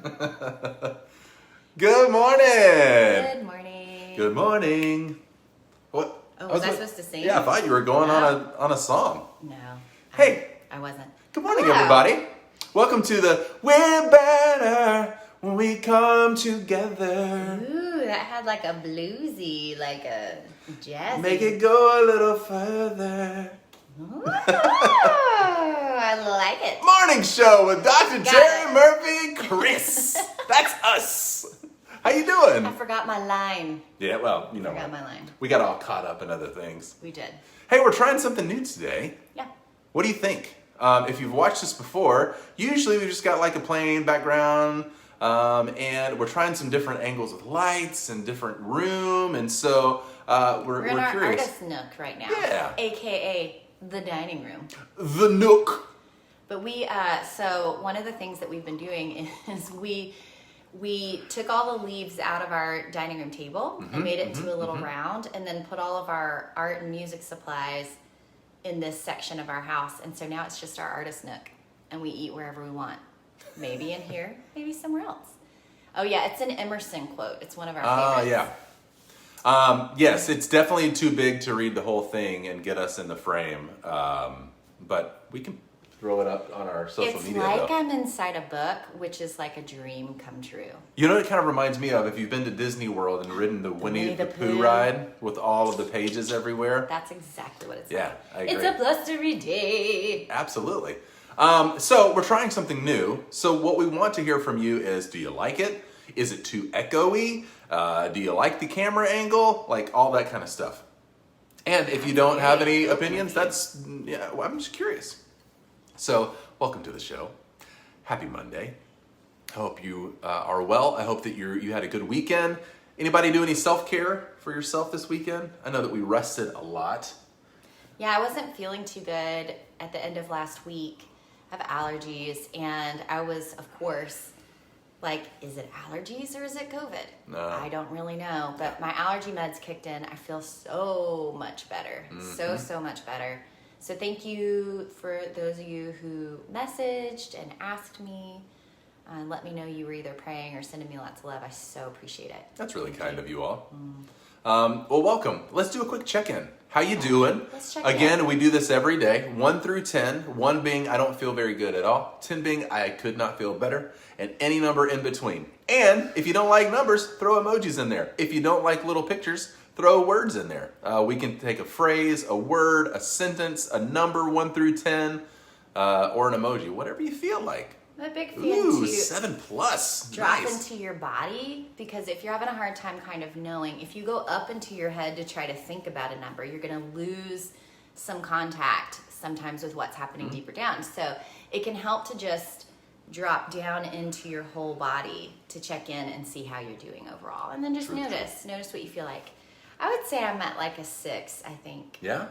Good morning. Good morning. Good morning. What? Oh, was I supposed to sing? Yeah, I thought you were going on a song. No. Hey. I wasn't. Good morning, Hello. everybody. Welcome to the We're Better When We Come Together. Ooh, that had like a bluesy, like a jazzy. Make it go a little further. Ooh, I like it. Morning show with Dr. Got Terry it. Murphy and Chris. That's us. How you doing? I forgot my line. Yeah, well, you know, Forgot my line. we got all caught up in other things. We did. Hey, we're trying something new today. Yeah. What do you think? If you've watched this before, usually we just got like a plain background, and we're trying some different angles with lights and different room, and so we're in our curious. artist nook right now. Yeah. AKA the dining room. The Nook. But so one of the things that we've been doing is we took all the leaves out of our dining room table and made it into a little round, and then put all of our art and music supplies in this section of our house. And so now it's just our artist nook, and we eat wherever we want. Maybe in here, maybe somewhere else. Oh yeah, it's an Emerson quote. It's one of our favorites. Yeah. Yes, it's definitely too big to read the whole thing and get us in the frame. But we can throw it up on our social media. It's like though. I'm inside a book, which is like a dream come true. You know what it kind of reminds me of? If you've been to Disney World and ridden the Winnie the Pooh ride with all of the pages everywhere. That's exactly what it's Yeah, like. I agree. It's a blustery day. Absolutely. So we're trying something new. So what we want to hear from you is, do you like it? Is it too echoey? Do you like the camera angle? Like all that kind of stuff. And if you don't have any opinions, well, I'm just curious. So welcome to the show. Happy Monday. I hope you are well. I hope that you had a good weekend. Anybody do any self-care for yourself this weekend? I know that we rested a lot. Yeah, I wasn't feeling too good at the end of last week. I have allergies, and I was, of course, like, is it allergies or is it COVID? No. I don't really know, but my allergy meds kicked in. I feel so much better. So much better. So thank you for those of you who messaged and asked me and let me know you were either praying or sending me lots of love. I so appreciate it. That's really kind of you all. Well, welcome. Let's do a quick check-in. How you doing? Let's check Again, in. we do this every day, 1 through 10. 1 being I don't feel very good at all. 10 being I could not feel better. And any number in between. And if you don't like numbers, throw emojis in there. If you don't like little pictures, throw words in there. We can take a phrase, a word, a sentence, a number 1 through 10, or an emoji, whatever you feel like. I'm a big fan Ooh, too. 7+. Drop Nice. into your body, because if you're having a hard time kind of knowing, if you go up into your head to try to think about a number, you're going to lose some contact sometimes with what's happening deeper down. So it can help to just drop down into your whole body to check in and see how you're doing overall. And then just notice what you feel like. I would say I'm at like a 6, I think. Yeah?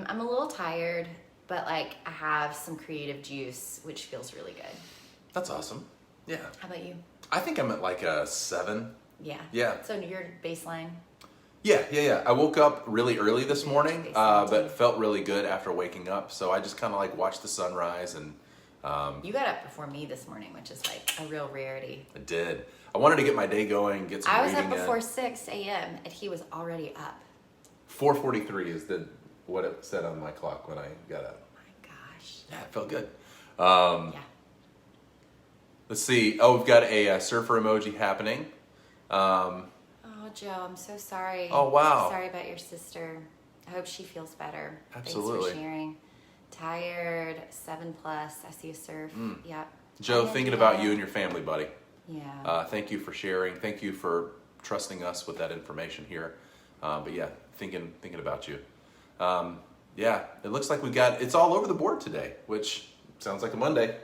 I'm a little tired, but like I have some creative juice, which feels really good. That's awesome. Yeah. How about you? I think I'm at like a 7. Yeah. Yeah. So your baseline? Yeah. I woke up really early this morning, baseline but too. felt really good after waking up. So I just kind of like watched the sunrise, and You got up before me this morning, which is like a real rarity. I did. I wanted to get my day going, get some I was reading up before in. 6 a.m. and he was already up. 4:43 is what it said on my clock when I got up. Oh my gosh. Yeah, it felt good. Yeah. Let's see. Oh, we've got a surfer emoji happening. Oh, Joe, I'm so sorry. Oh, wow. Sorry about your sister. I hope she feels better. Absolutely. Thanks for sharing. Tired, 7+. I see a surf. Yep. Joe, thinking about you and your family, buddy. Yeah. Thank you for sharing. Thank you for trusting us with that information here. But yeah, thinking about you. Yeah, it looks like it's all over the board today, which sounds like a Monday.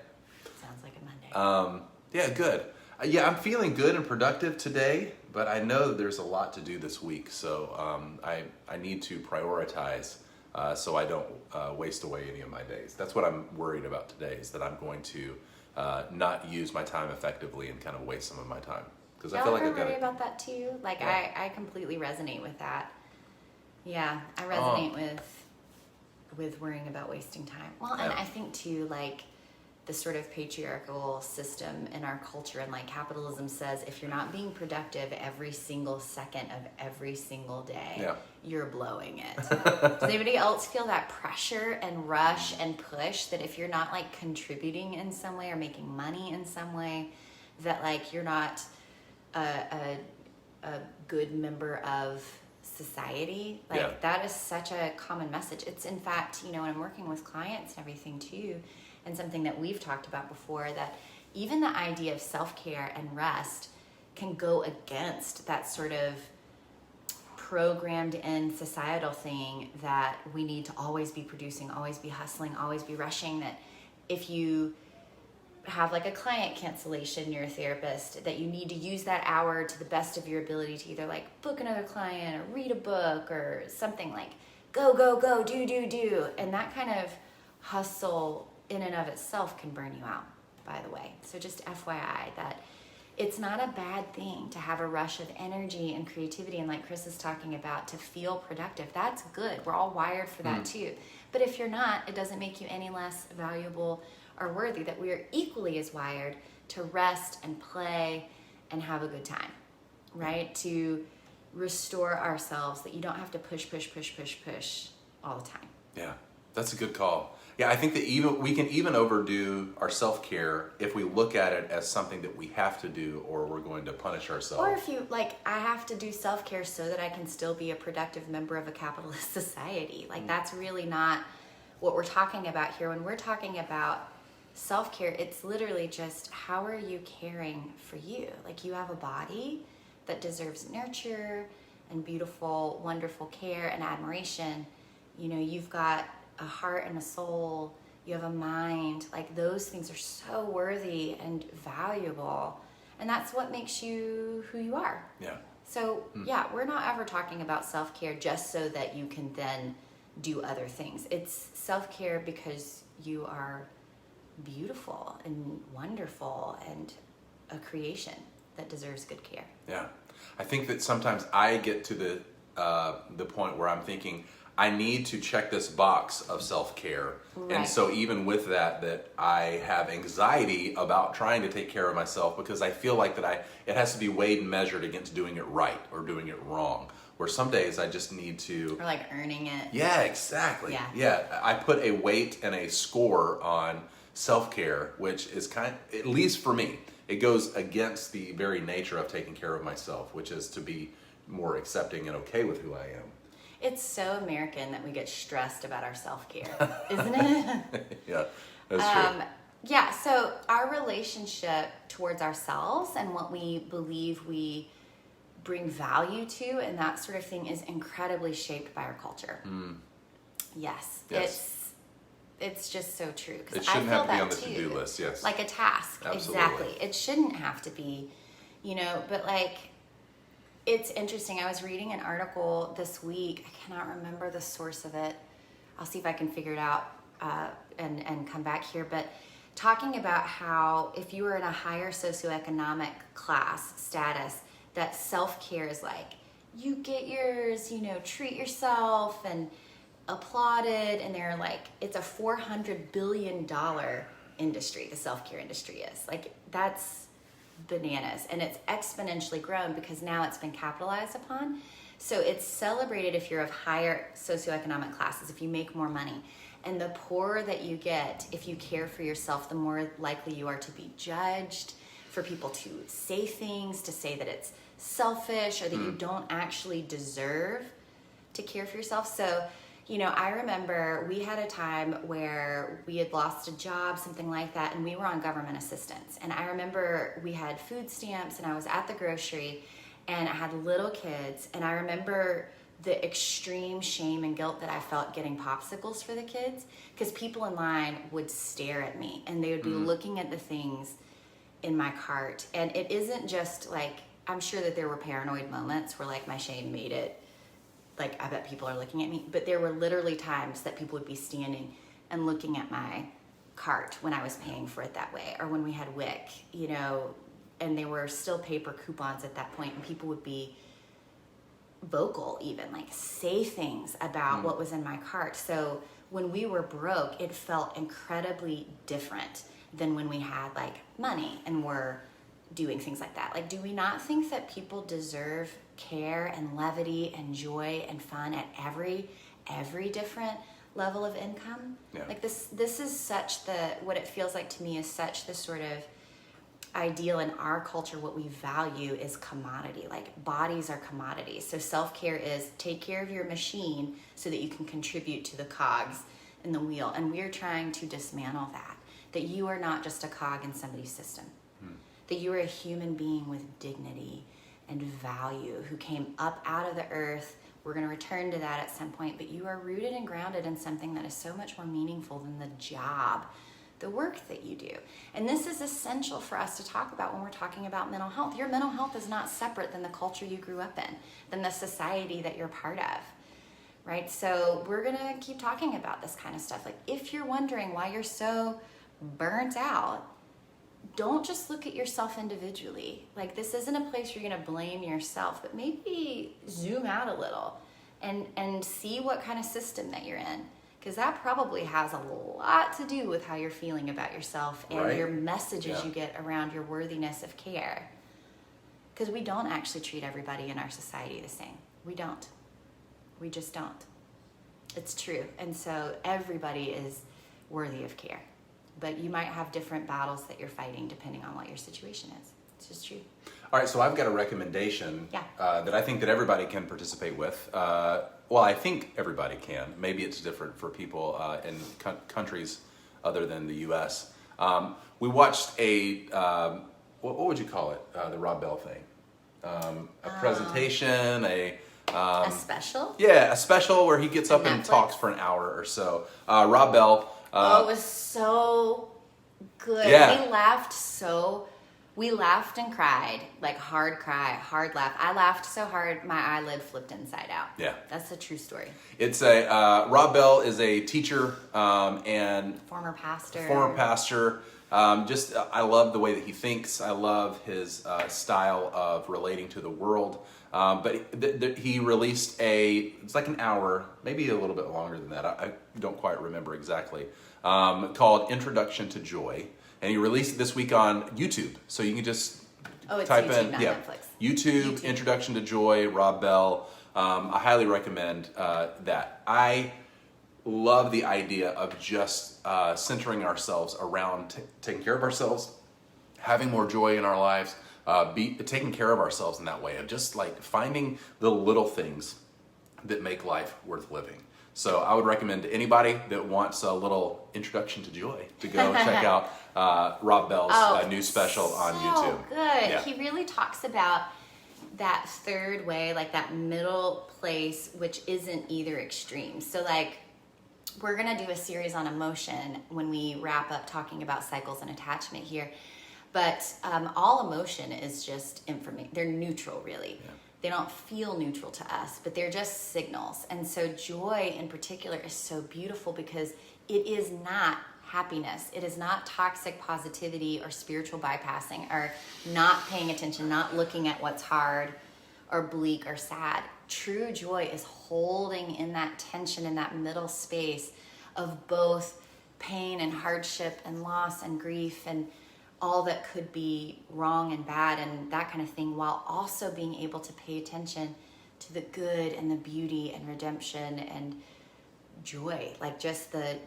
Sounds like a Monday. Yeah, good. Yeah, I'm feeling good and productive today, but I know that there's a lot to do this week, so I need to prioritize so I don't waste away any of my days. That's what I'm worried about today, is that I'm going to not use my time effectively and kind of waste some of my time. Because I feel like Y'all I've ever got worry about that too? Like Yeah. I completely resonate with that. Yeah, I resonate with worrying about wasting time. Well, and Yeah. I think too, like the sort of patriarchal system in our culture, and like capitalism says, if you're not being productive every single second of every single day, you're blowing it. Does anybody else feel that pressure and rush and push that if you're not like contributing in some way or making money in some way, that like you're not a good member of society? Like that is such a common message. It's in fact, you know, when I'm working with clients and everything too, and something that we've talked about before, that even the idea of self-care and rest can go against that sort of programmed in societal thing that we need to always be producing, always be hustling, always be rushing, that if you have like a client cancellation, you're a therapist, that you need to use that hour to the best of your ability to either like book another client or read a book or something, like go, do. And that kind of hustle in and of itself can burn you out, by the way. So just FYI, that it's not a bad thing to have a rush of energy and creativity, and like Chris is talking about, to feel productive. That's good. We're all wired for that too. But if you're not, it doesn't make you any less valuable or worthy, that we are equally as wired to rest and play and have a good time, right? To restore ourselves, that you don't have to push all the time. Yeah, that's a good call. Yeah, I think that we can even overdo our self-care if we look at it as something that we have to do, or we're going to punish ourselves. Or if you like, I have to do self-care so that I can still be a productive member of a capitalist society. Like that's really not what we're talking about here. When we're talking about self-care, it's literally just, how are you caring for you? Like, you have a body that deserves nurture and beautiful, wonderful care and admiration. You know, you've got a heart and a soul, you have a mind, like those things are so worthy and valuable, and that's what makes you who you are. So we're not ever talking about self-care just so that you can then do other things. It's self-care because you are beautiful and wonderful and a creation that deserves good care. I think that sometimes I get to the point where I'm thinking, I need to check this box of self-care. And so even with that I have anxiety about trying to take care of myself, because I feel like it has to be weighed and measured against doing it right or doing it wrong. Where some days I just need to... Or like earning it. Yeah, exactly. I put a weight and a score on self-care, which is at least for me, it goes against the very nature of taking care of myself, which is to be more accepting and okay with who I am. It's so American that we get stressed about our self-care, isn't it? Yeah, that's true. Yeah, so our relationship towards ourselves and what we believe we bring value to and that sort of thing is incredibly shaped by our culture. Yes. It's just so true. It shouldn't have to be on the to-do list, yes. Like a task, Absolutely. Exactly. It shouldn't have to be, you know, but like, it's interesting. I was reading an article this week. I cannot remember the source of it. I'll see if I can figure it out and come back here. But talking about how if you were in a higher socioeconomic class status, that self-care is like, you get yours, you know, treat yourself and applauded. And they're like, it's a $400 billion industry, the self-care industry is. Like, that's bananas, and it's exponentially grown because now it's been capitalized upon. So it's celebrated if you're of higher socioeconomic classes, if you make more money. And the poorer that you get, if you care for yourself, the more likely you are to be judged, for people to say things, to say that it's selfish or that you don't actually deserve to care for yourself. So, you know, I remember we had a time where we had lost a job, something like that, and we were on government assistance. And I remember we had food stamps, and I was at the grocery, and I had little kids, and I remember the extreme shame and guilt that I felt getting popsicles for the kids, because people in line would stare at me, and they would be looking at the things in my cart. And it isn't just like, I'm sure that there were paranoid moments where like my shame made it like, I bet people are looking at me, but there were literally times that people would be standing and looking at my cart when I was paying for it that way, or when we had WIC, you know, and they were still paper coupons at that point, and people would be vocal, even like say things about what was in my cart. So when we were broke, it felt incredibly different than when we had like money and were doing things like that. Like, do we not think that people deserve care and levity and joy and fun at every different level of income? Yeah. Like this is such what it feels like to me is such the sort of ideal in our culture. What we value is commodity. Like, bodies are commodities. So self-care is take care of your machine so that you can contribute to the cogs in the wheel. And we're trying to dismantle that you are not just a cog in somebody's system, that you are a human being with dignity and value who came up out of the earth. We're going to return to that at some point, but you are rooted and grounded in something that is so much more meaningful than the job, the work that you do. And this is essential for us to talk about when we're talking about mental health. Your mental health is not separate than the culture you grew up in, than the society that you're part of, right? So we're going to keep talking about this kind of stuff. Like, if you're wondering why you're so burnt out, don't just look at yourself individually. Like, this isn't a place where you're going to blame yourself, but maybe zoom out a little and see what kind of system that you're in. Because that probably has a lot to do with how you're feeling about yourself and your messages you get around your worthiness of care. Because we don't actually treat everybody in our society the same. We don't. We just don't. It's true. And so everybody is worthy of care. But you might have different battles that you're fighting depending on what your situation is. It's just true. All right, so I've got a recommendation that I think that everybody can participate with. Well, I think everybody can. Maybe it's different for people in countries other than the U.S. We watched what would you call it? The Rob Bell thing. A presentation, a special? Yeah, a special where he gets up and talks for an hour or so. Rob Bell. It was so good. Yeah. We laughed and cried, like hard cry, hard laugh. I laughed so hard, my eyelid flipped inside out. Yeah. That's a true story. It's Rob Bell is a teacher and former pastor. I love the way that he thinks. I love his style of relating to the world. But he released it's like an hour, maybe a little bit longer than that. I don't quite remember exactly. Called Introduction to Joy. And he released it this week on YouTube. So you can just type YouTube, in not Netflix. YouTube, Introduction to Joy, Rob Bell. I highly recommend that. I love the idea of just centering ourselves around taking care of ourselves, having more joy in our lives, taking care of ourselves in that way, of just like finding the little things that make life worth living. So I would recommend to anybody that wants a little introduction to joy to go check out Rob Bell's new special on YouTube. Good. Yeah. He really talks about that third way, like that middle place, which isn't either extreme. So like, we're going to do a series on emotion when we wrap up talking about cycles and attachment here. But all emotion is just information. They're neutral, really. Yeah. They don't feel neutral to us, but they're just signals. And so joy in particular is so beautiful because it is not happiness. It is not toxic positivity or spiritual bypassing or not paying attention, not looking at what's hard or bleak or sad. True joy is holding in that tension in that middle space of both pain and hardship and loss and grief and all that could be wrong and bad and that kind of thing, while also being able to pay attention to the good and the beauty and redemption and joy. Like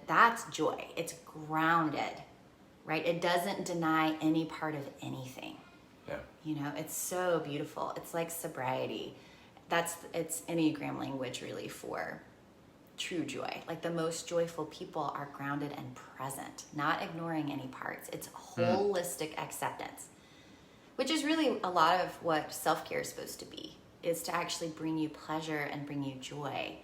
that's joy. It's grounded, right? It doesn't deny any part of anything. Yeah. You know, it's so beautiful. It's like sobriety. It's Enneagram language really for true joy. Like the most joyful people are grounded and present, not ignoring any parts. It's holistic acceptance, which is really a lot of what self-care is supposed to be, is to actually bring you pleasure and bring you joy,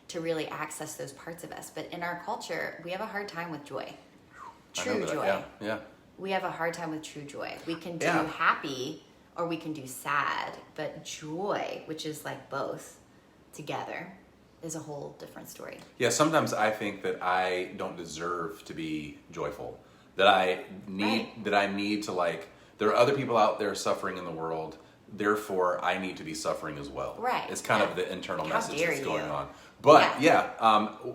to really access those parts of us. But in our culture, we have a hard time with joy. True joy. Yeah. We have a hard time with true joy. We can do happy or we can do sad, but joy, which is like both together, is a whole different story. Yeah, sometimes I think that I don't deserve to be joyful. That I need to, like, there are other people out there suffering in the world, therefore I need to be suffering as well. Right. It's kind of the internal message that's going on. But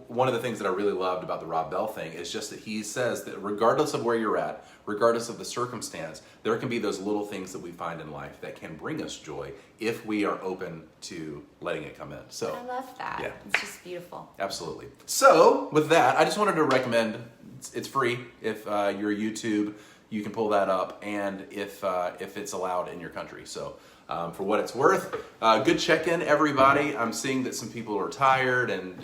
one of the things that I really loved about the Rob Bell thing is just that he says that regardless of where you're at, regardless of the circumstance, there can be those little things that we find in life that can bring us joy if we are open to letting it come in. So I love that. Yeah. It's just beautiful. Absolutely. So with that, I just wanted to recommend, it's free. If you're YouTube, you can pull that up, and if it's allowed in your country. So for what it's worth, good check-in, everybody. I'm seeing that some people are tired, and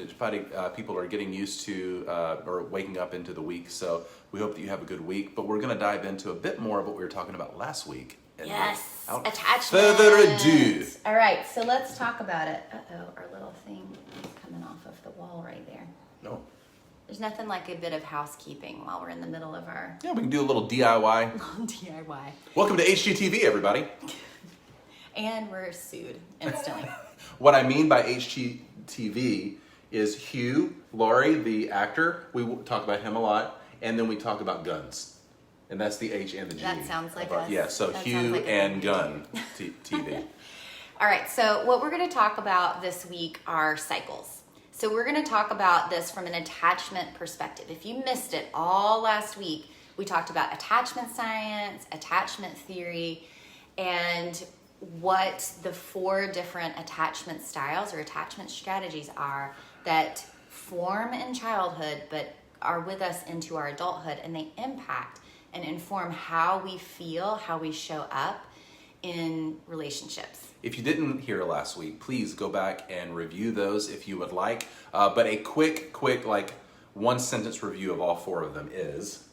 people are getting used to or waking up into the week. So we hope that you have a good week. But we're going to dive into a bit more of what we were talking about last week. And Yes, without attachment. further ado. All right, so let's talk about it. Uh-oh, our little thing is coming off of the wall right there. No. There's nothing like a bit of housekeeping while we're in the middle of our Yeah, we can do a little DIY. DIY. Welcome to HGTV, everybody. And we're sued instantly. What I mean by HGTV is Hugh Laurie, the actor. We talk about him a lot, and then we talk about guns, and that's the H and the G. That sounds like us. Yeah, so That Hugh sounds like and Gun TV. All right, so what we're going to talk about this week are cycles. So we're going to talk about this from an attachment perspective. If you missed it all last week, we talked about attachment science, attachment theory, and what the 4 different attachment styles or attachment strategies are that form in childhood but are with us into our adulthood, and they impact and inform how we feel, how we show up in relationships. If you didn't hear last week, please go back and review those if you would like. But a quick, like 1-sentence review of all 4 of them is.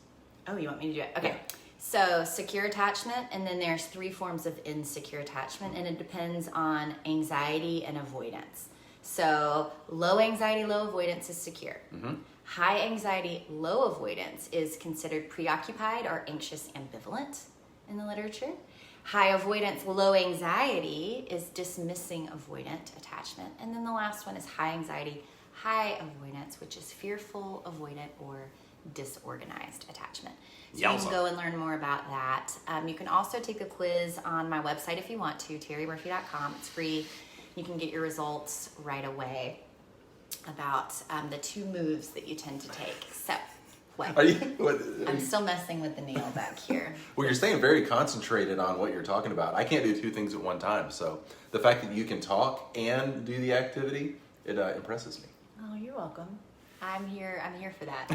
Oh, you want me to do it? Okay. So secure attachment, and then there's 3 forms of insecure attachment, and it depends on anxiety and avoidance. So low anxiety, low avoidance is secure. Mm-hmm. High anxiety, low avoidance is considered preoccupied or anxious ambivalent in the literature. High avoidance, low anxiety is dismissing avoidant attachment. And then the last one is high anxiety, high avoidance, which is fearful, avoidant, or disorganized attachment. So you can go and learn more about that. You can also take a quiz on my website if you want to, terrymurphy.com. It's free. You can get your results right away about the 2 moves that you tend to take. So, what? I'm still messing with the nail back here. Well, you're staying very concentrated on what you're talking about. I can't do 2 things at one time. So the fact that you can talk and do the activity, it impresses me. Oh, you're welcome. I'm here for that.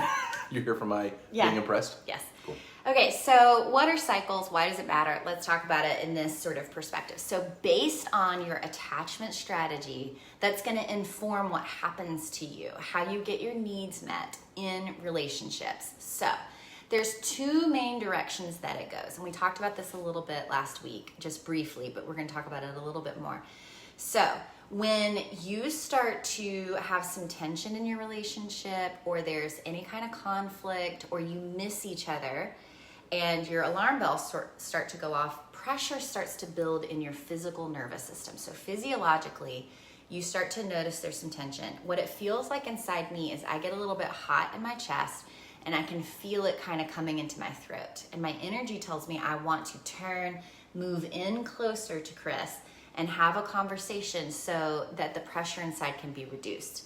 You're here for my being impressed? Yes. Cool. Okay, so what are cycles? Why does it matter? Let's talk about it in this sort of perspective. So based on your attachment strategy, that's going to inform what happens to you, how you get your needs met in relationships. So there's 2 main directions that it goes. And we talked about this a little bit last week, just briefly, but we're going to talk about it a little bit more. So when you start to have some tension in your relationship, or there's any kind of conflict, or you miss each other, and your alarm bells start to go off, pressure starts to build in your physical nervous system. So physiologically, you start to notice there's some tension. What it feels like inside me is I get a little bit hot in my chest, and I can feel it kind of coming into my throat. And my energy tells me I want to turn, move in closer to Chris, and have a conversation so that the pressure inside can be reduced,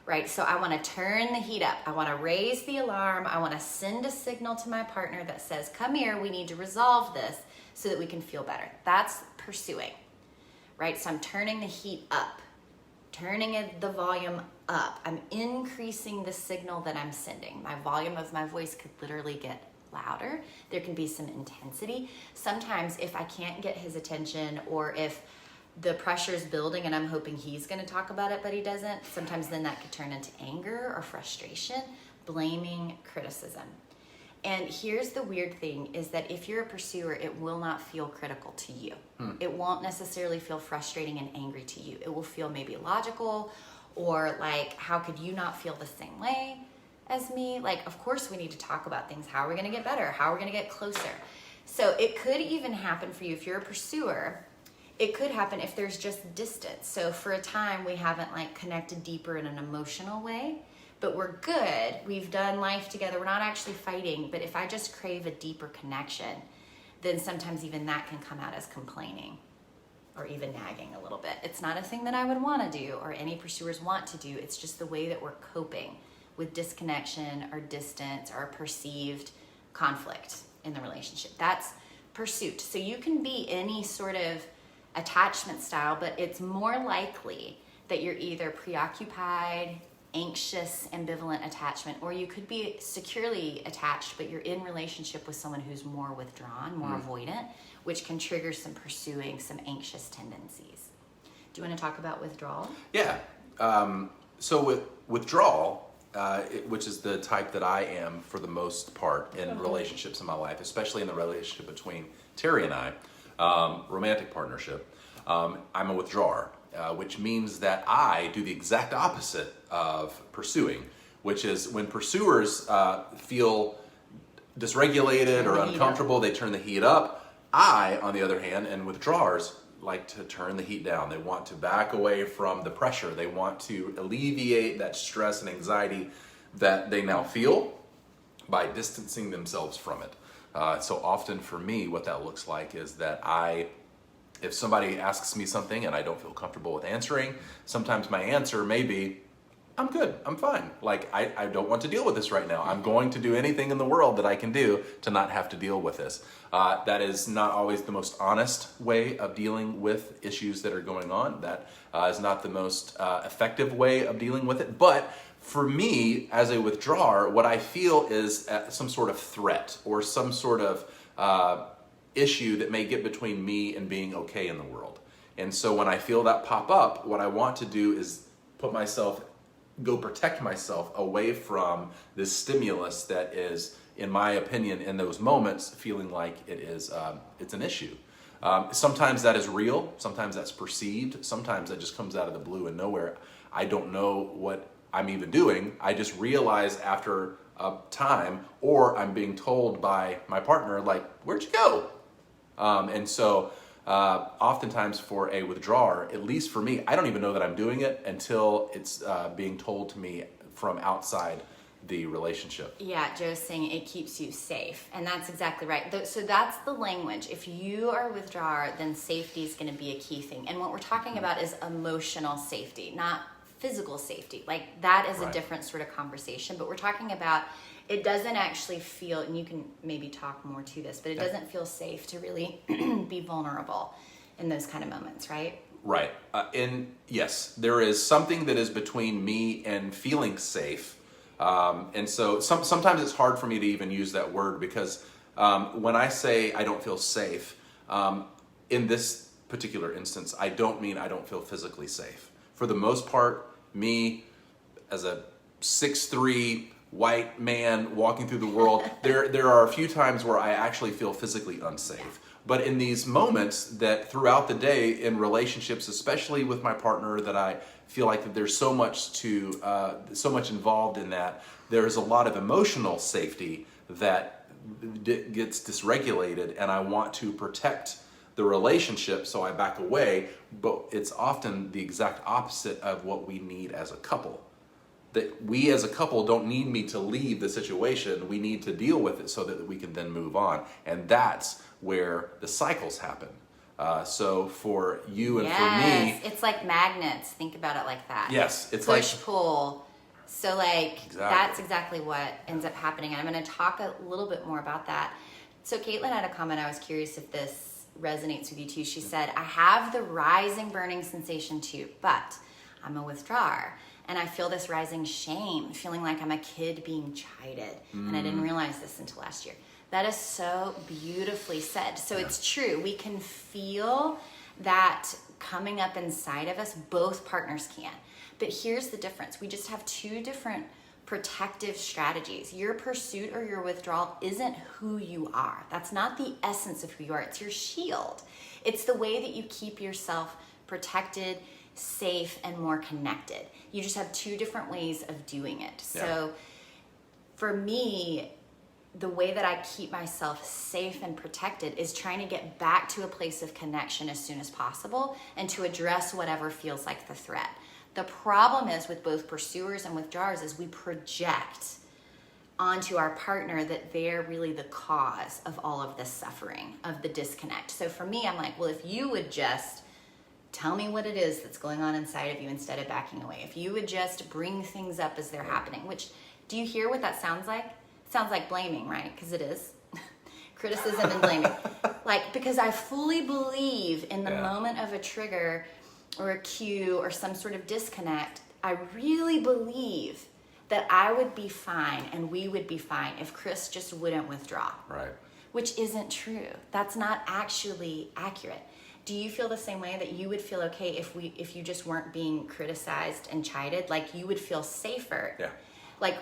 right? So I want to turn the heat up. I want to raise the alarm. I want to send a signal to my partner that says, come here, we need to resolve this so that we can feel better. That's pursuing, right? So I'm turning the heat up, turning the volume up. I'm increasing the signal that I'm sending. My volume of my voice could literally get louder. There can be some intensity. Sometimes if I can't get his attention, or if the pressure is building and I'm hoping he's going to talk about it, but he doesn't, sometimes then that could turn into anger or frustration, blaming, criticism. And here's the weird thing is that if you're a pursuer, it will not feel critical to you. It won't necessarily feel frustrating and angry to you. It will feel maybe logical, or like, how could you not feel the same way as me? Like, of course we need to talk about things. How are we going to get better? How are we going to get closer? So it could even happen for you if you're a pursuer. It could happen if there's just distance. So for a time we haven't like connected deeper in an emotional way, but we're good. We've done life together. We're not actually fighting, but if I just crave a deeper connection, then sometimes even that can come out as complaining. or even nagging a little bit. It's not a thing that I would want to do or any pursuers want to do. It's just the way that we're coping with disconnection or distance or perceived conflict in the relationship. That's pursuit. So you can be any sort of attachment style, but it's more likely that you're either preoccupied, anxious, ambivalent attachment, or you could be securely attached, but you're in relationship with someone who's more withdrawn, more avoidant, which can trigger some pursuing, some anxious tendencies. Do you want to talk about withdrawal? Yeah. So with withdrawal, which is the type that I am for the most part in relationships in my life, especially in the relationship between Terry and I, romantic partnership, I'm a withdrawer, which means that I do the exact opposite of pursuing, which is when pursuers feel dysregulated or uncomfortable, they turn the heat up. I, on the other hand, and withdrawers like to turn the heat down. They want to back away from the pressure. They want to alleviate that stress and anxiety that they now feel by distancing themselves from it. So often for me, what that looks like is that if somebody asks me something and I don't feel comfortable with answering, sometimes my answer may be, I'm good, I'm fine. Like, I don't want to deal with this right now. I'm going to do anything in the world that I can do to not have to deal with this. That is not always the most honest way of dealing with issues that are going on. That is not the most effective way of dealing with it. But for me, as a withdrawer, what I feel is some sort of threat or some sort of issue that may get between me and being okay in the world. And so when I feel that pop up, what I want to do is go protect myself away from this stimulus that is, in my opinion, in those moments, feeling like it's an issue. Sometimes that is real, sometimes that's perceived, sometimes that just comes out of the blue and nowhere. I don't know what I'm even doing. I just realize after a time, or I'm being told by my partner, like, where'd you go? And so oftentimes for a withdrawer, at least for me, I don't even know that I'm doing it until it's being told to me from outside the relationship. Yeah, Joe's saying it keeps you safe, and that's exactly right. So that's the language. If you are a withdrawer, then safety is going to be a key thing. And what we're talking about is emotional safety, not physical safety. Like, that is a different sort of conversation, but we're talking about it doesn't actually feel, and you can maybe talk more to this, but it doesn't feel safe to really be vulnerable in those kind of moments, right? Right. And yes, there is something that is between me and feeling safe. And so sometimes it's hard for me to even use that word because when I say I don't feel safe, in this particular instance, I don't mean I don't feel physically safe. For the most part, me as a 6'3", white man walking through the world, there are a few times where I actually feel physically unsafe. But in these moments that throughout the day in relationships, especially with my partner, that I feel like that there's so much involved in that, there's a lot of emotional safety that gets dysregulated, and I want to protect the relationship, so I back away. But it's often the exact opposite of what we need as a couple. That we as a couple don't need me to leave the situation. We need to deal with it so that we can then move on. And that's where the cycles happen. So for you and for me... it's like magnets. Think about it like that. Yes, it's push, like... pull. So that's exactly what ends up happening. And I'm going to talk a little bit more about that. So Caitlin had a comment. I was curious if this resonates with you too. She said, I have the rising burning sensation too, but I'm a withdrawer. And I feel this rising shame, feeling like I'm a kid being chided. And I didn't realize this until last year. That is so beautifully said. So it's true. We can feel that coming up inside of us. Both partners can. But here's the difference. We just have two different protective strategies. Your pursuit or your withdrawal isn't who you are. That's not the essence of who you are. It's your shield. It's the way that you keep yourself protected, safe, and more connected. You just have two different ways of doing it. So for me, the way that I keep myself safe and protected is trying to get back to a place of connection as soon as possible and to address whatever feels like the threat. The problem is with both pursuers and withdrawers is we project onto our partner that they're really the cause of all of this suffering, of the disconnect. So for me, I'm like, well, if you would just tell me what it is that's going on inside of you instead of backing away. If you would just bring things up as they're happening, which, do you hear what that sounds like? It sounds like blaming, right? Because it is. Criticism and blaming. Because I fully believe in the moment of a trigger or a cue or some sort of disconnect, I really believe that I would be fine and we would be fine if Chris just wouldn't withdraw. Right. Which isn't true. That's not actually accurate. Do you feel the same way, that you would feel okay if you just weren't being criticized and chided? Like, you would feel safer? Yeah. Like,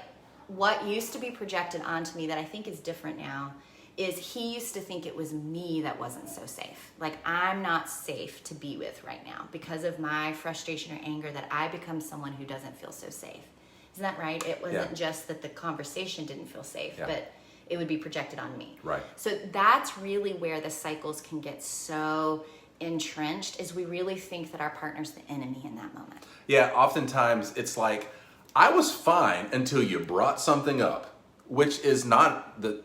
what used to be projected onto me that I think is different now is he used to think it was me that wasn't so safe. Like, I'm not safe to be with right now because of my frustration or anger, that I become someone who doesn't feel so safe. Isn't that right? It wasn't just that the conversation didn't feel safe, but it would be projected on me. Right. So that's really where the cycles can get so entrenched, is we really think that our partner's the enemy in that moment. Yeah, oftentimes it's like, I was fine until you brought something up, which is not the,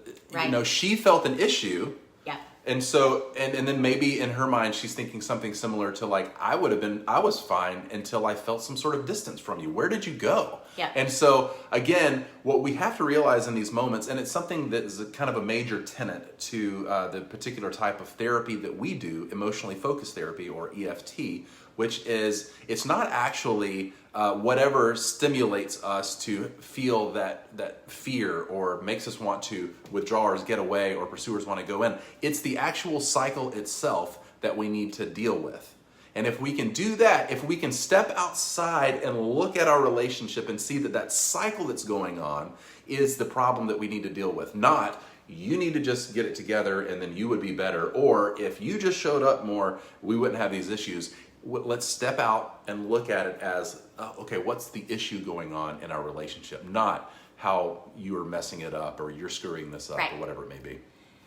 she felt an issue. Yeah. And so, and then maybe in her mind, she's thinking something similar to like, I was fine until I felt some sort of distance from you. Where did you go? Yeah. And so again, what we have to realize in these moments, and it's something that is a kind of a major tenet to the particular type of therapy that we do, emotionally focused therapy, or EFT, which is, it's not actually whatever stimulates us to feel that fear or makes us want to withdraw or get away or pursuers want to go in. It's the actual cycle itself that we need to deal with. And if we can do that, if we can step outside and look at our relationship and see that that cycle that's going on is the problem that we need to deal with, not you need to just get it together and then you would be better, or if you just showed up more, we wouldn't have these issues. Let's step out and look at it as, okay, what's the issue going on in our relationship? Not how you are messing it up or you're screwing this up or whatever it may be.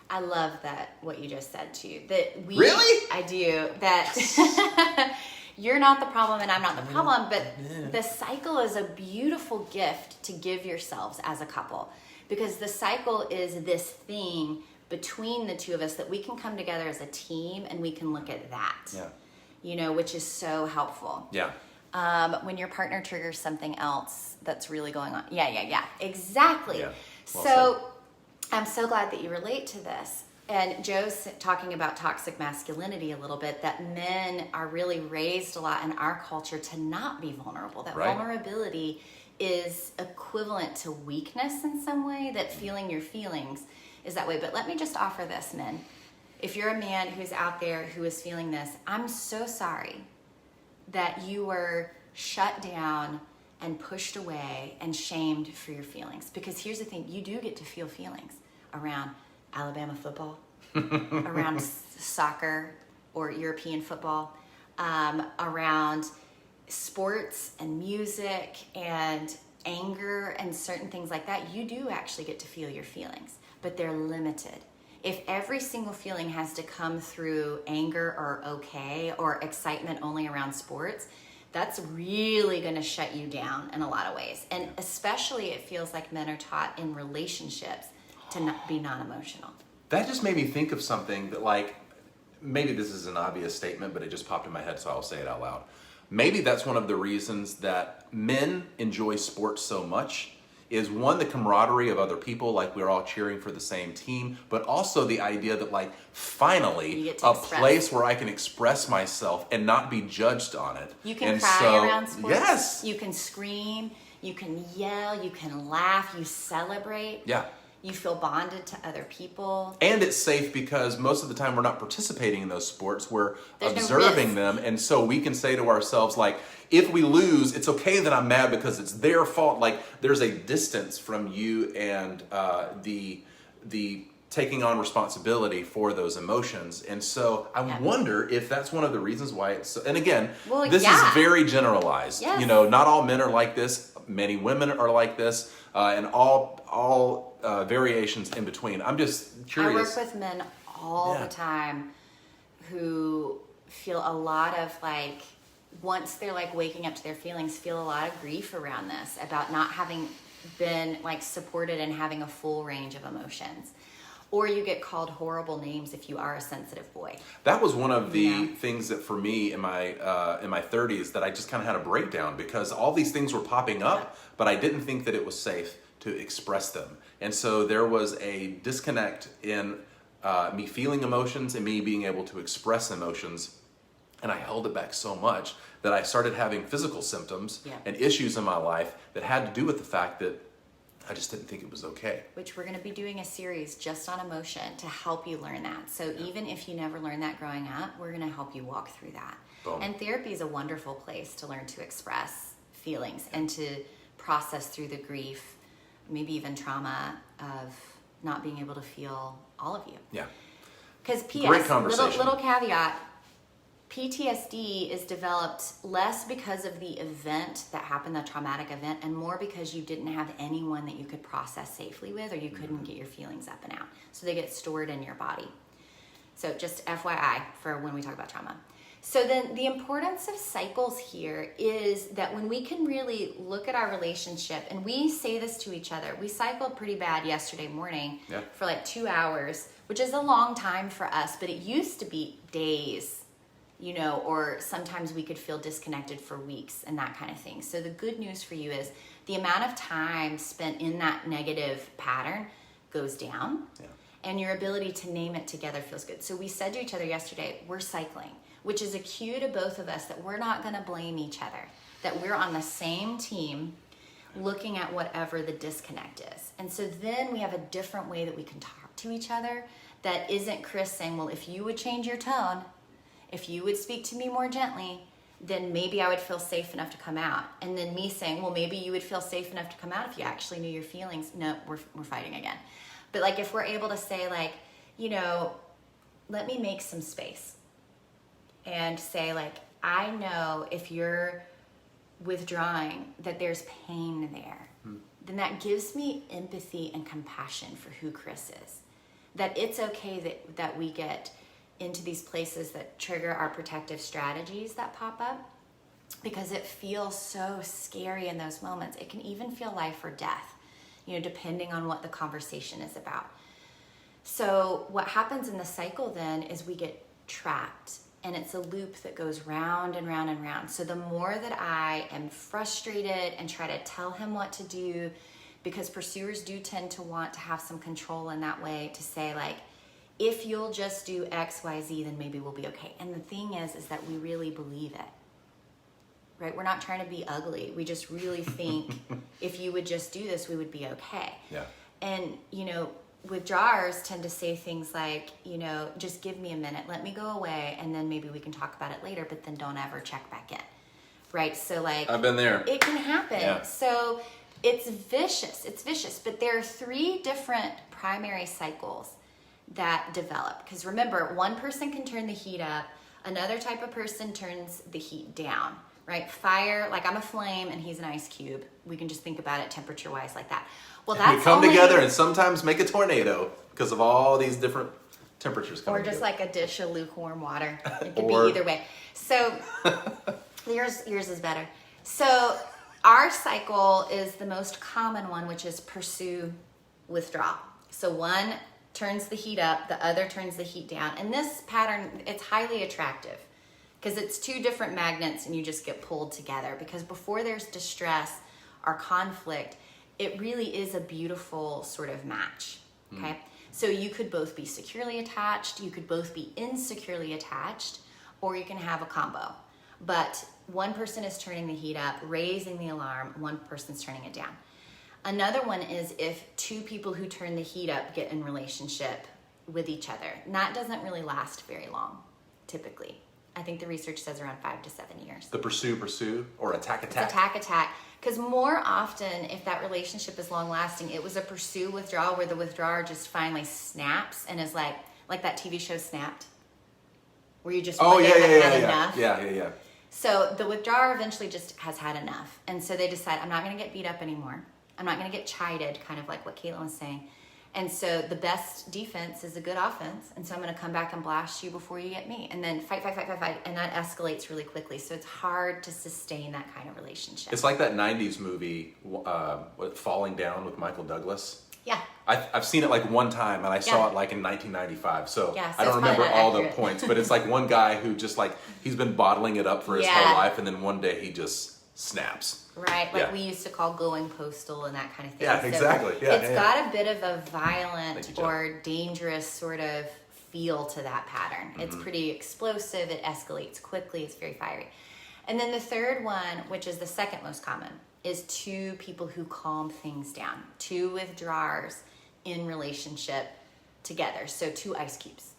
I love that, what you just said too. That we, really? I do. That you're not the problem and I'm not the problem, but the cycle is a beautiful gift to give yourselves as a couple, because the cycle is this thing between the two of us that we can come together as a team and we can look at that. Yeah. Which is so helpful. Yeah. When your partner triggers something else that's really going on. Yeah. Exactly. Yeah. Well said. I'm so glad that you relate to this. And Joe's talking about toxic masculinity a little bit, that men are really raised a lot in our culture to not be vulnerable. That vulnerability is equivalent to weakness in some way, that feeling your feelings is that way. But let me just offer this, men. If you're a man who's out there who is feeling this, I'm so sorry that you were shut down and pushed away and shamed for your feelings. Because here's the thing, you do get to feel feelings around Alabama football, around soccer or European football, around sports and music and anger and certain things like that. You do actually get to feel your feelings, but they're limited. If every single feeling has to come through anger or okay or excitement only around sports, that's really going to shut you down in a lot of ways. And especially it feels like men are taught in relationships to not be non-emotional. That just made me think of something that, like, maybe this is an obvious statement, but it just popped in my head, so I'll say it out loud. Maybe that's one of the reasons that men enjoy sports so much, is one, the camaraderie of other people, like we're all cheering for the same team, but also the idea that, like, finally a place where I can express myself and not be judged on it. You can cry around sports. Yes. You can scream, you can yell, you can laugh, you celebrate. Yeah. You feel bonded to other people. And it's safe because most of the time we're not participating in those sports, we're observing them. And so we can say to ourselves, like, if we lose, it's okay that I'm mad because it's their fault. Like, there's a distance from you and the taking on responsibility for those emotions. And so I wonder if that's one of the reasons why it's, and again, this is very generalized. Yes. Not all men are like this. Many women are like this, and all variations in between. I'm just curious. I work with men all the time who feel a lot of, like, once they're like waking up to their feelings, feel a lot of grief around this, about not having been like supported and having a full range of emotions. or you get called horrible names if you are a sensitive boy. That was one of the things that for me in my 30s that I just kind of had a breakdown, because all these things were popping up, but I didn't think that it was safe to express them. And so there was a disconnect in me feeling emotions and me being able to express emotions. And I held it back so much that I started having physical symptoms and issues in my life that had to do with the fact that I just didn't think it was okay. Which we're going to be doing a series just on emotion to help you learn that. So even if you never learned that growing up, we're going to help you walk through that. Boom. And therapy is a wonderful place to learn to express feelings and to process through the grief, maybe even trauma of not being able to feel all of you. Yeah. Because Great P.S., conversation. little caveat, PTSD is developed less because of the event that happened, the traumatic event, and more because you didn't have anyone that you could process safely with, or you couldn't get your feelings up and out. So they get stored in your body. So just FYI for when we talk about trauma. So then the importance of cycles here is that when we can really look at our relationship, and we say this to each other, we cycled pretty bad yesterday morning for like 2 hours, which is a long time for us, but it used to be days, you know, or sometimes we could feel disconnected for weeks and that kind of thing. So the good news for you is the amount of time spent in that negative pattern goes down, and your ability to name it together feels good. So we said to each other yesterday, we're cycling, which is a cue to both of us that we're not going to blame each other, that we're on the same team looking at whatever the disconnect is. And so then we have a different way that we can talk to each other that isn't Chris saying, well, if you would change your tone, if you would speak to me more gently, then maybe I would feel safe enough to come out. And then me saying, well, maybe you would feel safe enough to come out if you actually knew your feelings. No, we're fighting again. But like if we're able to say like, you know, let me make some space and say like, I know if you're withdrawing that there's pain there, then that gives me empathy and compassion for who Chris is. That it's okay that we get into these places that trigger our protective strategies that pop up, because it feels so scary in those moments. It can even feel life or death, you know, depending on what the conversation is about. So what happens in the cycle then is we get trapped, and it's a loop that goes round and round and round. So the more that I am frustrated and try to tell him what to do, because pursuers do tend to want to have some control in that way, to say like, if you'll just do X, Y, Z, then maybe we'll be okay. And the thing is that we really believe it, right? We're not trying to be ugly. We just really think if you would just do this, we would be okay. Yeah. And, you know, withdrawers tend to say things like, you know, just give me a minute, let me go away, and then maybe we can talk about it later, but then don't ever check back in, right? So like, I've been there. It can happen. Yeah. So it's vicious, but there are 3 different primary cycles that develop. Because remember, one person can turn the heat up, another type of person turns the heat down, right? Fire, like I'm a flame and he's an ice cube. We can just think about it temperature-wise like that. Well, that's we come together and sometimes make a tornado because of all these different temperatures coming Or just together. like a dish of lukewarm water. It could Or- be either way. So yours is better. So our cycle is the most common one, which is pursue, withdraw. So one turns the heat up, the other turns the heat down. And this pattern, it's highly attractive because it's 2 different magnets and you just get pulled together, because before there's distress or conflict, it really is a beautiful sort of match, okay? So you could both be securely attached, you could both be insecurely attached, or you can have a combo. But one person is turning the heat up, raising the alarm, one person's turning it down. Another one is if 2 people who turn the heat up get in relationship with each other. And that doesn't really last very long, typically. I think the research says around 5 to 7 years. The pursue, or attack. It's attack. Because more often, if that relationship is long lasting, it was a pursue withdrawal where the withdrawer just finally snaps and is like that TV show Snapped, where you just had enough. Yeah. So the withdrawer eventually just has had enough. And so they decide, I'm not going to get beat up anymore. I'm not going to get chided, kind of like what Caitlin was saying. And so the best defense is a good offense. And so I'm going to come back and blast you before you get me. And then fight. And that escalates really quickly. So it's hard to sustain that kind of relationship. It's like that 90s movie, Falling Down with Michael Douglas. Yeah. I've seen it like one time, and I saw Yeah. it like in 1995. So Yeah, so I don't it's probably remember not all accurate. the points, but it's like one guy who just like, he's been bottling it up for his Yeah. whole life, and then one day he just snaps. Right, like Yeah. we used to call going postal and that kind of thing. Yeah, exactly. Yeah, it's yeah. got a bit of a Thank violent you, Jill. or dangerous sort of feel to that pattern. It's Mm-hmm. pretty explosive. It escalates quickly. It's very fiery. And then the third one, which is the second most common, is two people who calm things down. Two withdrawers in relationship together. So two ice cubes.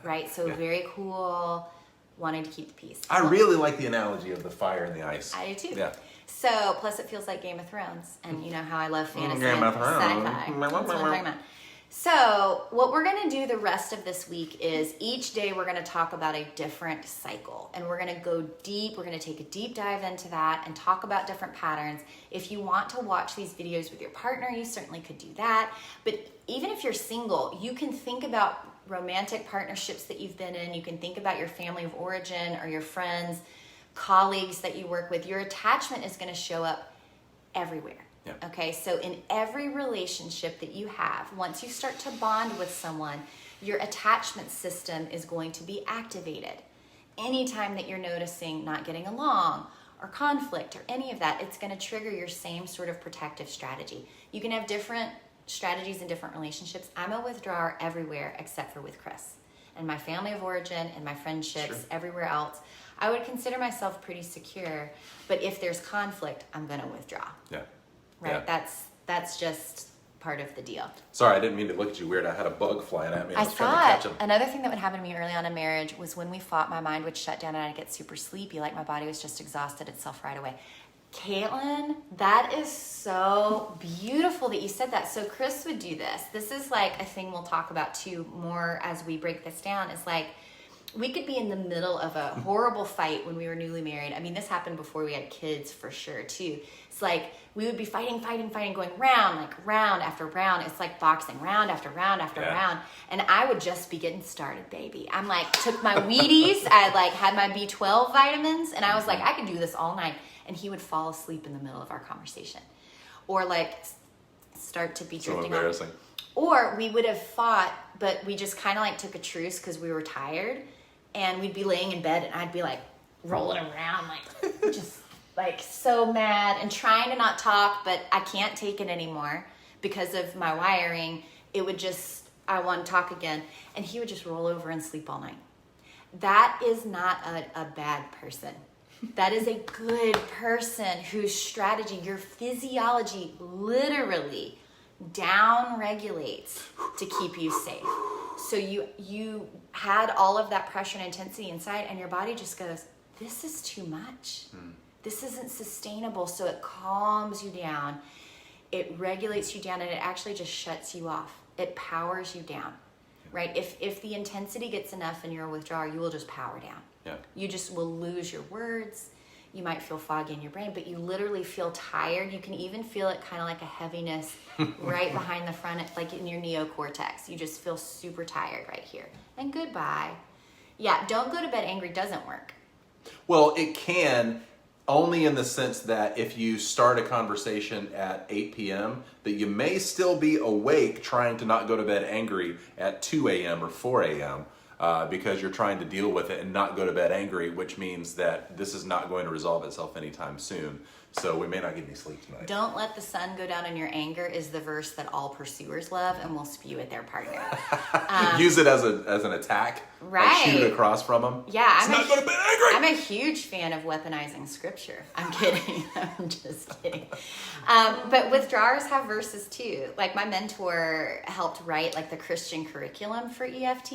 Right? So Yeah. very cool, wanting to keep the peace. I really like the analogy of the fire and the ice. I do too. Yeah. So, plus it feels like Game of Thrones, and you know how I love fantasy Game and of Thrones. sci-fi. That's what I'm talking about. So, what we're going to do the rest of this week is each day we're going to talk about a different cycle, and we're going to go deep. We're going to take a deep dive into that and talk about different patterns. If you want to watch these videos with your partner, you certainly could do that. But even if you're single, you can think about romantic partnerships that you've been in. You can think about your family of origin or your friends, colleagues that you work with. Your attachment is going to show up everywhere. Yeah. Okay, so in every relationship that you have, once you start to bond with someone, your attachment system is going to be activated. Anytime that you're noticing not getting along or conflict or any of that, it's going to trigger your same sort of protective strategy. You can have different strategies in different relationships. I'm a withdrawer everywhere except for with Chris. And my family of origin and my friendships, Sure. everywhere else, I would consider myself pretty secure. But if there's conflict, I'm going to withdraw. Yeah. Right? Yeah. That's just part of the deal. Sorry, I didn't mean to look at you weird. I had a bug flying at me. I I was trying to catch thought him. another thing that would happen to me early on in marriage was when we fought, my mind would shut down and I'd get super sleepy, like my body was just exhausted itself right away. Caitlin, that is so beautiful that you said that. So Chris would do this. This is like a thing we'll talk about too more as we break this down. Is like we could be in the middle of a horrible fight when we were newly married. I mean, this happened before we had kids for sure too. It's like we would be fighting, going round after round. It's like boxing, round after round after Yeah. round. And I would just be getting started, baby. I'm like, took my Wheaties. I like had my B12 vitamins, and I was like, I could do this all night. And he would fall asleep in the middle of our conversation, or like start to be So drifting embarrassing. off. Or we would have fought, but we just kind of like took a truce because we were tired, and we'd be laying in bed, and I'd be like rolling around, like just like so mad and trying to not talk, but I can't take it anymore because of my wiring. It would just, I want to talk again, and he would just roll over and sleep all night. That is not a bad person. That is a good person whose strategy, your physiology literally down regulates to keep you safe. So you had all of that pressure and intensity inside, and your body just goes, this is too much. This isn't sustainable. So it calms you down, it regulates you down, and it actually just shuts you off. It powers you down, right? If the intensity gets enough and you're a withdrawer, you will just power down. Yeah. You just will lose your words. You might feel foggy in your brain, but you literally feel tired. You can even feel it kind of like a heaviness right behind the front, like in your neocortex. You just feel super tired right here. And goodbye. Yeah, don't go to bed angry doesn't work. Well, it can, only in the sense that if you start a conversation at 8 p.m., that you may still be awake trying to not go to bed angry at 2 a.m. or 4 a.m. Because you're trying to deal with it and not go to bed angry, which means that this is not going to resolve itself anytime soon. So we may not get any sleep tonight. Don't let the sun go down in your anger is the verse that all pursuers love and will spew at their partner. Use it as an attack. Right. Like shoot it across from them. Yeah, Let's not go to bed angry. I'm a huge fan of weaponizing scripture. I'm kidding. I'm just kidding. But withdrawers have verses too. Like my mentor helped write like the Christian curriculum for EFT.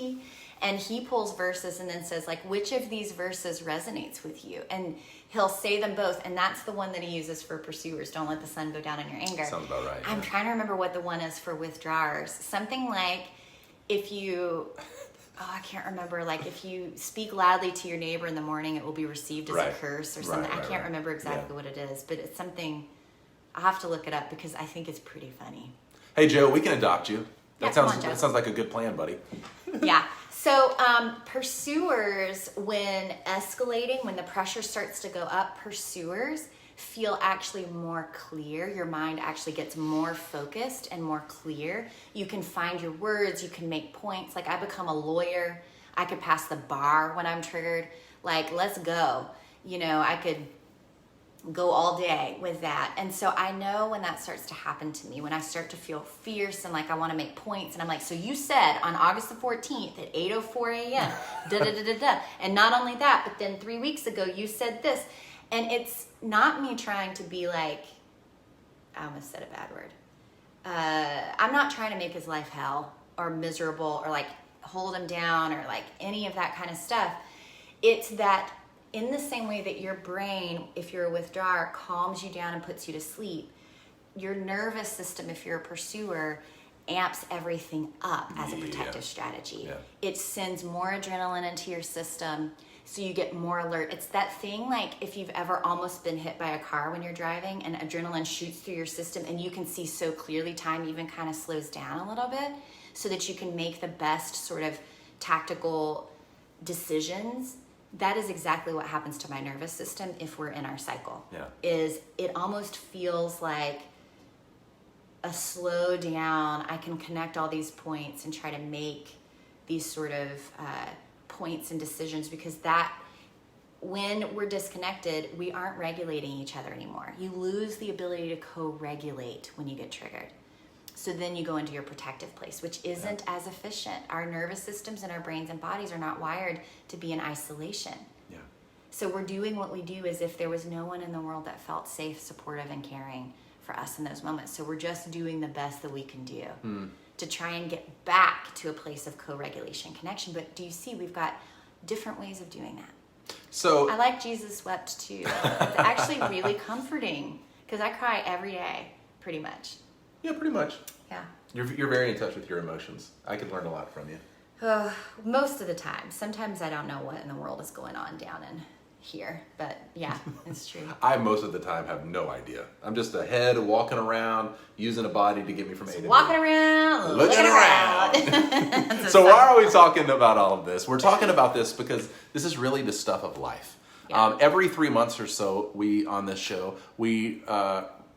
And he pulls verses and then says, like, which of these verses resonates with you? And he'll say them both. And that's the one that he uses for pursuers. Don't let the sun go down in your anger. Sounds about right. I'm trying to remember what the one is for withdrawers. Something like if you, I can't remember, like if you speak loudly to your neighbor in the morning, it will be received as a curse or something. I can't remember exactly what it is, but it's something, I'll have to look it up because I think it's pretty funny. Hey, Joe, we can adopt you. Yeah, come on, Joe. That sounds like a good plan, buddy. Yeah. So pursuers, when escalating, when the pressure starts to go up, pursuers feel actually more clear. Your mind actually gets more focused and more clear. You can find your words, you can make points. Like I become a lawyer. I could pass the bar when I'm triggered. Like, let's go. You know, I could go all day with that. And so I know when that starts to happen to me, when I start to feel fierce and like I want to make points, and I'm like, so you said on August the 14th at 8:04 a.m. da da da da da. And not only that, but then 3 weeks ago you said this. And it's not me trying to be like, I almost said a bad word. I'm not trying to make his life hell or miserable or like hold him down or like any of that kind of stuff. It's that in the same way that your brain, if you're a withdrawer, calms you down and puts you to sleep, your nervous system, if you're a pursuer, amps everything up as a protective strategy. Yeah. It sends more adrenaline into your system, so you get more alert. It's that thing like if you've ever almost been hit by a car when you're driving and adrenaline shoots through your system and you can see so clearly, time even kind of slows down a little bit so that you can make the best sort of tactical decisions. That is exactly what happens to my nervous system if we're in our cycle. Yeah. Is it almost feels like a slow down, I can connect all these points and try to make these sort of points and decisions, because that when we're disconnected, we aren't regulating each other anymore. You lose the ability to co-regulate when you get triggered. So then you go into your protective place, which isn't as efficient. Our nervous systems and our brains and bodies are not wired to be in isolation. Yeah. So we're doing what we do as if there was no one in the world that felt safe, supportive, and caring for us in those moments. So we're just doing the best that we can do to try and get back to a place of co-regulation, connection. But do you see, we've got different ways of doing that. So I like Jesus wept too. It's actually really comforting because I cry every day, pretty much. Yeah, pretty much. Yeah. You're very in touch with your emotions. I can learn a lot from you. Most of the time. Sometimes I don't know what in the world is going on down in here, but yeah, it's true. I most of the time have no idea. I'm just a head walking around, using a body to get me from A to B. Walking around, looking around. So why are we talking about all of this? We're talking about this because this is really the stuff of life. Yeah. Every 3 months or so, we on this show, we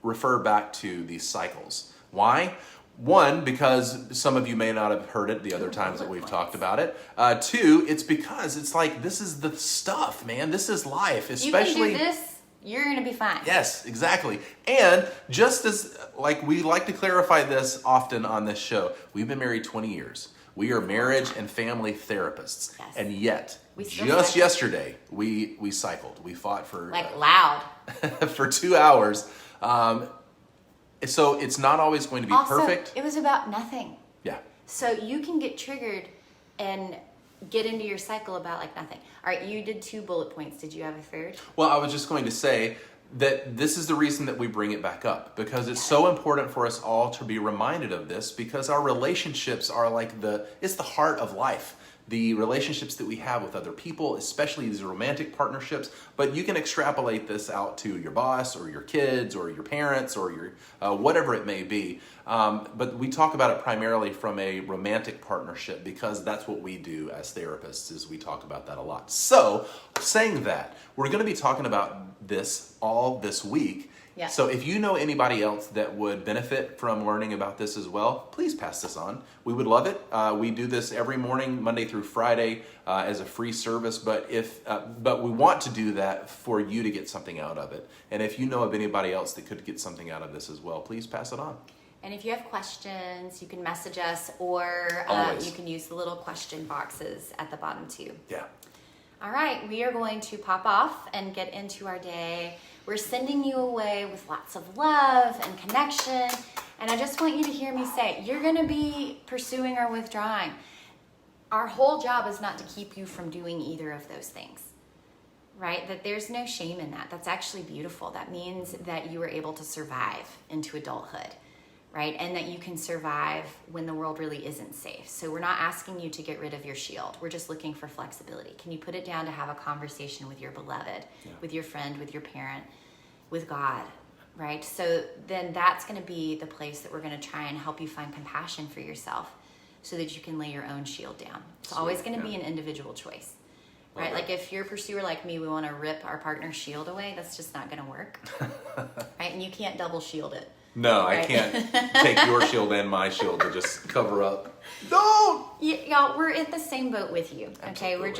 refer back to these cycles. Why? One, because some of you may not have heard it the other times that we've talked about it. Two, it's because it's like, this is the stuff, man. This is life, especially. You can do this, you're going to be fine. Yes, exactly. And just as, like, we like to clarify this often on this show, we've been married 20 years. We are marriage and family therapists. Yes. And yet, just yesterday, we cycled. We fought for... Like loud. for 2 hours. So it's not always going to be perfect. It was about nothing. Yeah. So you can get triggered and get into your cycle about like nothing. All right, you did 2 bullet points. Did you have a third? Well, I was just going to say that this is the reason that we bring it back up, because it's so important for us all to be reminded of this, because our relationships are like it's the heart of life. The relationships that we have with other people, especially these romantic partnerships, but you can extrapolate this out to your boss or your kids or your parents or your whatever it may be. But we talk about it primarily from a romantic partnership because that's what we do as therapists, is we talk about that a lot. So saying that, we're going to be talking about this all this week. Yeah. So if you know anybody else that would benefit from learning about this as well, please pass this on. We would love it. We do this every morning, Monday through Friday, as a free service. But we want to do that for you to get something out of it. And if you know of anybody else that could get something out of this as well, please pass it on. And if you have questions, you can message us, or you can use the little question boxes at the bottom too. Yeah. All right, we are going to pop off and get into our day. We're sending you away with lots of love and connection. And I just want you to hear me say, you're going to be pursuing or withdrawing. Our whole job is not to keep you from doing either of those things, right? That there's no shame in that. That's actually beautiful. That means that you were able to survive into adulthood, right? And that you can survive when the world really isn't safe. So we're not asking you to get rid of your shield. We're just looking for flexibility. Can you put it down to have a conversation with your beloved, with your friend, with your parent, with God, right? So then that's going to be the place that we're going to try and help you find compassion for yourself so that you can lay your own shield down. It's always going to be an individual choice. right? Like if you're a pursuer like me, we want to rip our partner's shield away. That's just not going to work, right? And you can't double shield it. No, right? I can't take your shield and my shield to just cover up. Don't! Y'all, we're in the same boat with you, okay? Absolutely.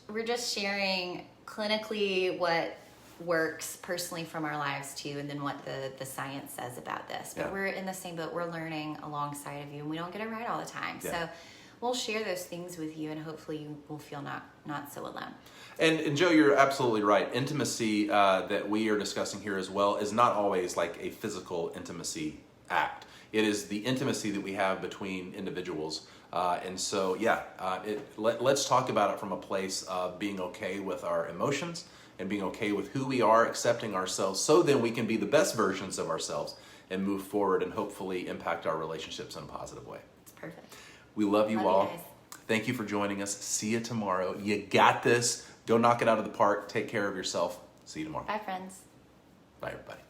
We're just sharing clinically what works personally from our lives too, and then what the science says about this. But we're in the same boat. We're learning alongside of you, and we don't get it right all the time. Yeah. So we'll share those things with you, and hopefully you will feel not so alone. And Joe, you're absolutely right. Intimacy that we are discussing here as well is not always like a physical intimacy act. It is the intimacy that we have between individuals. And so, let's talk about it from a place of being okay with our emotions and being okay with who we are, accepting ourselves, so then we can be the best versions of ourselves and move forward and hopefully impact our relationships in a positive way. It's perfect. We love you Love all. you guys. Thank you for joining us. See you tomorrow. You got this. Go knock it out of the park. Take care of yourself. See you tomorrow. Bye, friends. Bye, everybody.